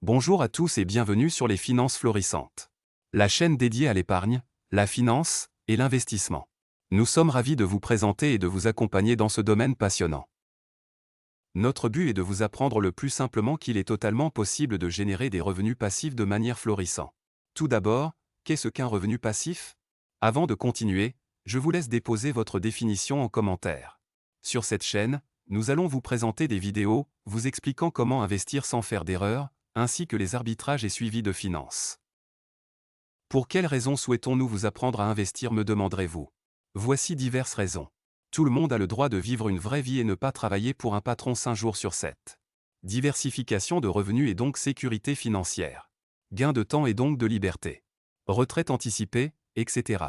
Bonjour à tous et bienvenue sur les finances florissantes. La chaîne dédiée à l'épargne, la finance et l'investissement. Nous sommes ravis de vous présenter et de vous accompagner dans ce domaine passionnant. Notre but est de vous apprendre le plus simplement qu'il est totalement possible de générer des revenus passifs de manière florissante. Tout d'abord, qu'est-ce qu'un revenu passif? Avant de continuer, je vous laisse déposer votre définition en commentaire. Sur cette chaîne, nous allons vous présenter des vidéos vous expliquant comment investir sans faire d'erreur, ainsi que les arbitrages et suivis de finances. Pour quelles raisons souhaitons-nous vous apprendre à investir, me demanderez-vous? Voici diverses raisons. Tout le monde a le droit de vivre une vraie vie et ne pas travailler pour un patron 5 jours sur 7. Diversification de revenus et donc sécurité financière. Gain de temps et donc de liberté. Retraite anticipée, etc.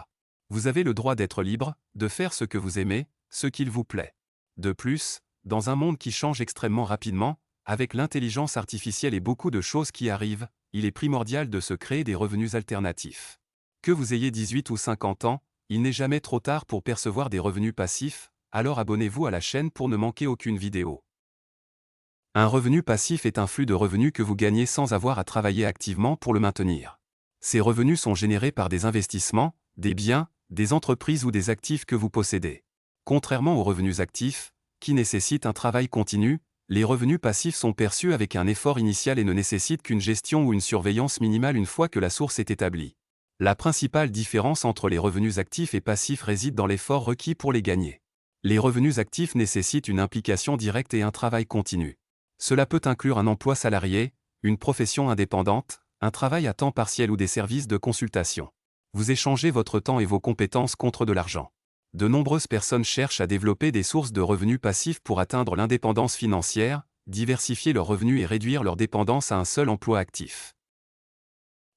Vous avez le droit d'être libre, de faire ce que vous aimez, ce qu'il vous plaît. De plus, dans un monde qui change extrêmement rapidement, avec l'intelligence artificielle et beaucoup de choses qui arrivent, il est primordial de se créer des revenus alternatifs. Que vous ayez 18 ou 50 ans, il n'est jamais trop tard pour percevoir des revenus passifs, alors abonnez-vous à la chaîne pour ne manquer aucune vidéo. Un revenu passif est un flux de revenus que vous gagnez sans avoir à travailler activement pour le maintenir. Ces revenus sont générés par des investissements, des biens, des entreprises ou des actifs que vous possédez. Contrairement aux revenus actifs, qui nécessitent un travail continu, les revenus passifs sont perçus avec un effort initial et ne nécessitent qu'une gestion ou une surveillance minimale une fois que la source est établie. La principale différence entre les revenus actifs et passifs réside dans l'effort requis pour les gagner. Les revenus actifs nécessitent une implication directe et un travail continu. Cela peut inclure un emploi salarié, une profession indépendante, un travail à temps partiel ou des services de consultation. Vous échangez votre temps et vos compétences contre de l'argent. De nombreuses personnes cherchent à développer des sources de revenus passifs pour atteindre l'indépendance financière, diversifier leurs revenus et réduire leur dépendance à un seul emploi actif.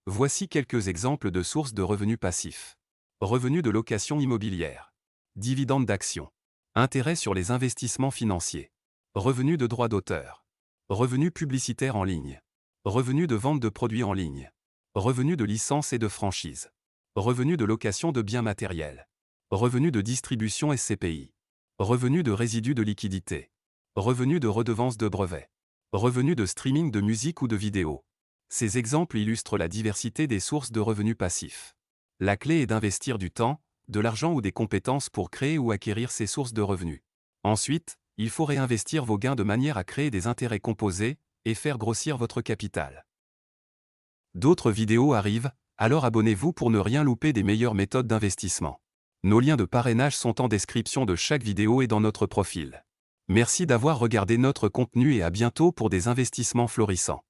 Voici quelques exemples de sources de revenus passifs. Revenus de location immobilière. Dividendes d'actions. Intérêts sur les investissements financiers. Revenus de droits d'auteur. Revenus publicitaires en ligne. Revenus de vente de produits en ligne. Revenus de licence et de franchise. Revenus de location de biens matériels. Revenus de distribution SCPI. Revenus de résidus de liquidité. Revenus de redevances de brevets. Revenus de streaming de musique ou de vidéo. Ces exemples illustrent la diversité des sources de revenus passifs. La clé est d'investir du temps, de l'argent ou des compétences pour créer ou acquérir ces sources de revenus. Ensuite, il faut réinvestir vos gains de manière à créer des intérêts composés et faire grossir votre capital. D'autres vidéos arrivent, alors abonnez-vous pour ne rien louper des meilleures méthodes d'investissement. Nos liens de parrainage sont en description de chaque vidéo et dans notre profil. Merci d'avoir regardé notre contenu et à bientôt pour des investissements florissants.